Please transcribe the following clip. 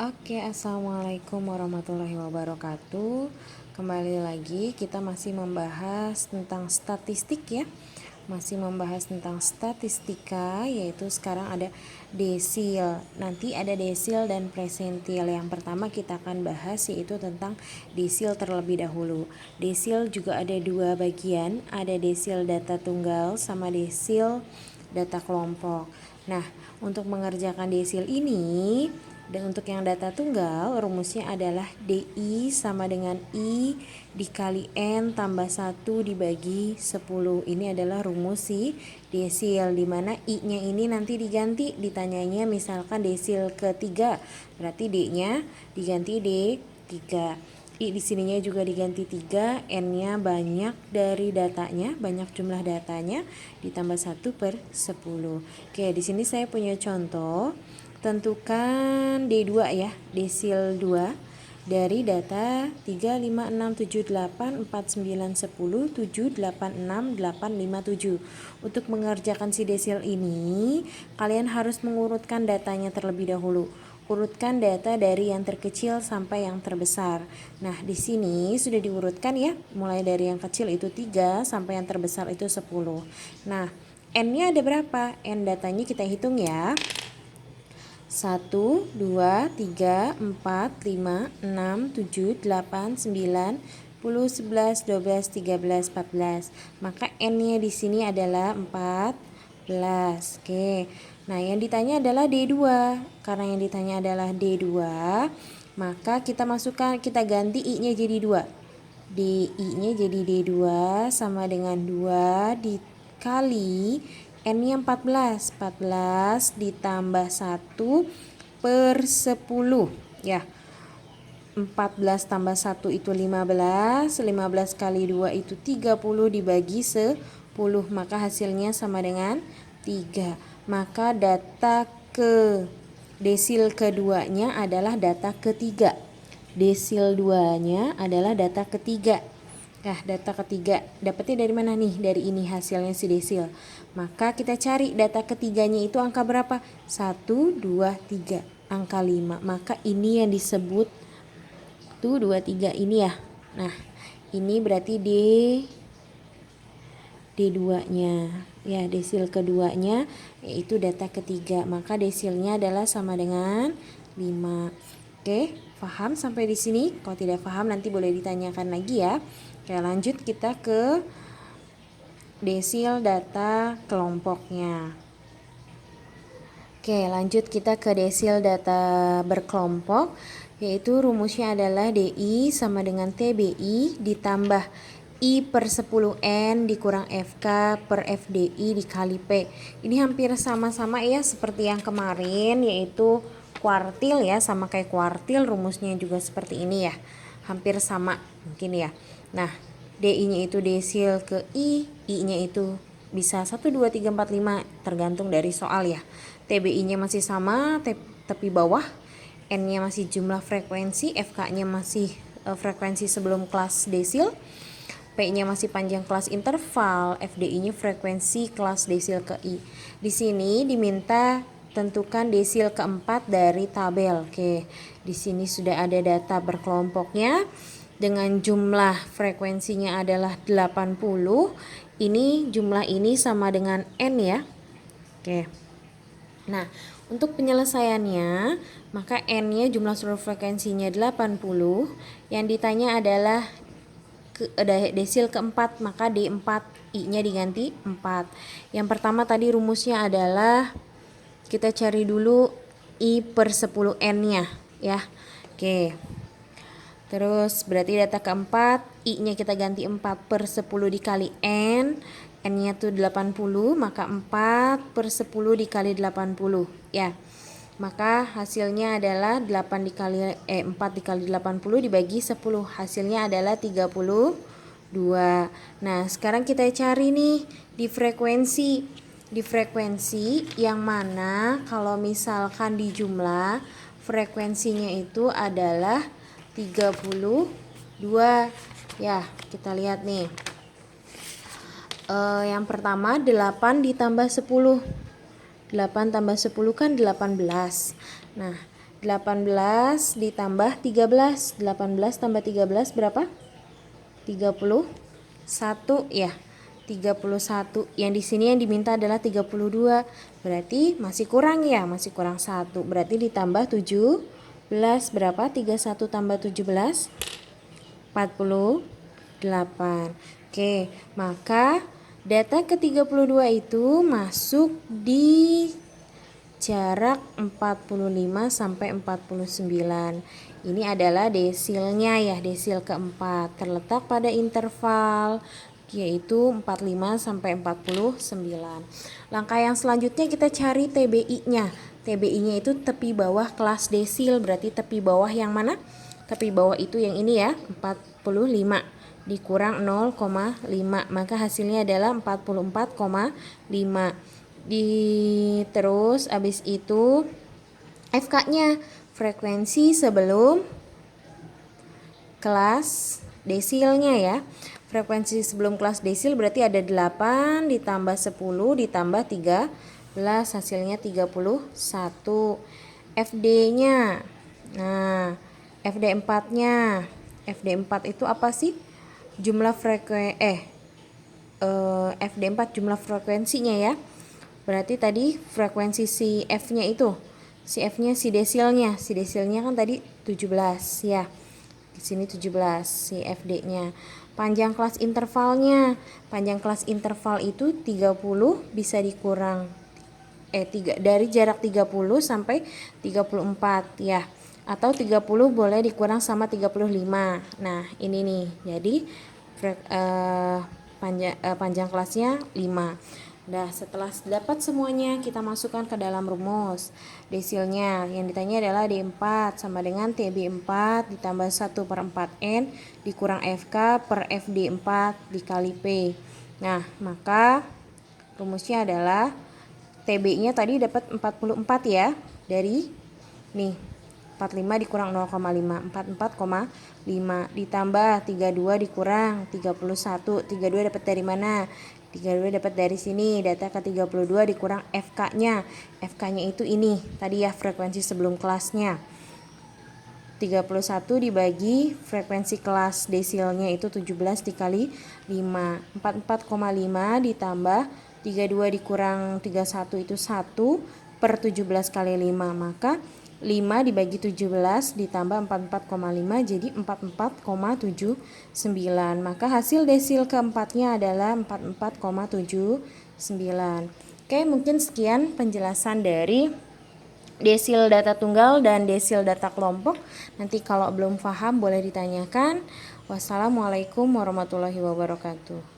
Oke, assalamualaikum warahmatullahi wabarakatuh. Kembali lagi kita masih membahas tentang statistik ya. Masih membahas tentang statistika, yaitu sekarang ada desil. Nanti ada desil dan presentil. Yang pertama kita akan bahas yaitu tentang desil terlebih dahulu. Desil juga ada dua bagian, ada desil data tunggal sama desil data kelompok. Nah, untuk mengerjakan desil ini, dan untuk yang data tunggal, rumusnya adalah DI sama dengan I dikali N tambah 1 dibagi 10. Ini adalah rumus si desil, dimana I-nya ini nanti diganti, ditanyanya misalkan desil ketiga, berarti D-nya diganti D3. I di sininya juga diganti 3, N-nya banyak dari datanya, banyak jumlah datanya, ditambah 1/10. Oke, di sini saya punya contoh. Tentukan D2 ya, desil 2 dari data 3, 5, 6, 7, 8, 4, 9, 10, 7, 8, 6, 8, 5, 7. Untuk mengerjakan si desil ini, kalian harus mengurutkan datanya terlebih dahulu. Urutkan data dari yang terkecil sampai yang terbesar. Nah, di sini sudah diurutkan ya, mulai dari yang kecil itu 3 sampai yang terbesar itu 10. Nah, N-nya ada berapa? N datanya kita hitung ya. 1, 2, 3, 4, 5, 6, 7, 8, 9, 10, 11, 12, 13, 14. Maka N-nya di sini adalah 14. Oke. Nah, yang ditanya adalah D2. Karena yang ditanya adalah D2, maka kita masukkan, kita ganti I-nya jadi 2. DI-nya jadi D2 sama dengan 2 dikali N-nya 14 ditambah 1/10 ya. 14 tambah 1 itu 15 kali 2 itu 30 dibagi 10, maka hasilnya sama dengan 3. Maka data ke desil keduanya adalah data ketiga. Desil 2-nya adalah data ketiga. Nah, data ketiga dapatnya dari mana nih? Dari ini hasilnya si desil. Maka kita cari data ketiganya itu angka berapa? 1, 2, 3. Angka 5. Maka ini yang disebut 1, 2, 3 ini ya. Nah, ini berarti D2-nya. Ya, desil keduanya yaitu data ketiga. Maka desilnya adalah sama dengan 5. Oke, paham sampai di sini? Kalau tidak paham nanti boleh ditanyakan lagi ya. Oke, lanjut kita ke desil data kelompoknya. Oke, lanjut kita ke desil data berkelompok, yaitu rumusnya adalah DI sama dengan TBI ditambah I/10N dikurang FK per FDI dikali P. Ini hampir sama-sama ya seperti yang kemarin, yaitu kuartil ya, sama kayak kuartil, rumusnya juga seperti ini ya. Hampir sama mungkin ya. Nah, DI-nya itu desil ke I-nya itu bisa 1, 2, 3, 4, 5 tergantung dari soal ya. TBI-nya masih sama, tapi bawah. N-nya masih jumlah frekuensi, FK-nya masih frekuensi sebelum kelas desil. P-nya masih panjang kelas interval, FDI-nya frekuensi kelas desil ke I. Di sini diminta tentukan desil keempat dari tabel. Oke, di sini sudah ada data berkelompoknya dengan jumlah frekuensinya adalah 80. Ini jumlah ini sama dengan N ya. Oke. Nah, untuk penyelesaiannya, maka N-nya jumlah seluruh frekuensinya 80. Yang ditanya adalah desil keempat, maka D4, I-nya diganti 4. Yang pertama tadi rumusnya adalah kita cari dulu I/10N-nya ya. Oke. Terus berarti data keempat, I-nya kita ganti 4/10 dikali N. N-nya tuh 80, maka 4/10 dikali 80 ya. Maka hasilnya adalah 4 dikali 80 dibagi 10. Hasilnya adalah 32. Nah, sekarang kita cari nih di frekuensi. Di frekuensi yang mana kalau misalkan di jumlah frekuensinya itu adalah 32. Ya, kita lihat nih. Yang pertama 8 ditambah 10. 8 tambah 10 kan 18. Nah, 18 ditambah 13. 18 tambah 13 berapa? 31 ya. 31. Yang di sini yang diminta adalah 32. Berarti masih kurang ya, masih kurang 1. Berarti ditambah 17 berapa? 31 tambah 17 48. Oke, maka data ke-32 itu masuk di jarak 45 sampai 49. Ini adalah desilnya ya, desil keempat. Terletak pada interval yaitu 45 sampai 49. Langkah yang selanjutnya kita cari TBI-nya. TBI-nya itu tepi bawah kelas desil, berarti tepi bawah yang mana? Tepi bawah itu yang ini ya, 45 dikurang 0,5, maka hasilnya adalah 44,5. Terus abis itu FK-nya, frekuensi sebelum kelas desilnya ya. Frekuensi sebelum kelas desil berarti ada 8 ditambah 10 ditambah 13, hasilnya 31. FD-nya. Nah, FD4-nya. FD4 itu apa sih? Jumlah FD4 jumlah frekuensinya ya. Berarti tadi frekuensi si F-nya itu. Si F-nya si desilnya. Si desilnya kan tadi 17 ya. Di sini 17 si FD-nya. Panjang kelas intervalnya. Panjang kelas interval itu 30 bisa dikurang dari jarak 30 sampai 34 ya. Atau 30 boleh dikurang sama 35. Nah, ini nih. Jadi panjang kelasnya 5. Nah, setelah dapat semuanya, kita masukkan ke dalam rumus. Desilnya yang ditanya adalah D4 sama dengan TB4 ditambah 1/4N dikurang FK per FD4 dikali P. Nah, maka rumusnya adalah TB-nya tadi dapat 44 ya. Dari nih, 45 dikurang 0,5, 44,5 ditambah 32 dikurang 31. 32 dapat dari mana? 32 dapat dari sini. Data ke-32 dikurang FK-nya. FK-nya itu ini tadi ya, frekuensi sebelum kelasnya. 31 dibagi frekuensi kelas desilnya itu 17 dikali 5. 44,5 ditambah 32 dikurang 31 itu 1 per 17 kali 5. Maka 5 dibagi 17 ditambah 44,5 jadi 44,79. Maka hasil desil keempatnya adalah 44,79. Oke, mungkin sekian penjelasan dari desil data tunggal dan desil data kelompok. Nanti kalau belum paham boleh ditanyakan. Wassalamualaikum warahmatullahi wabarakatuh.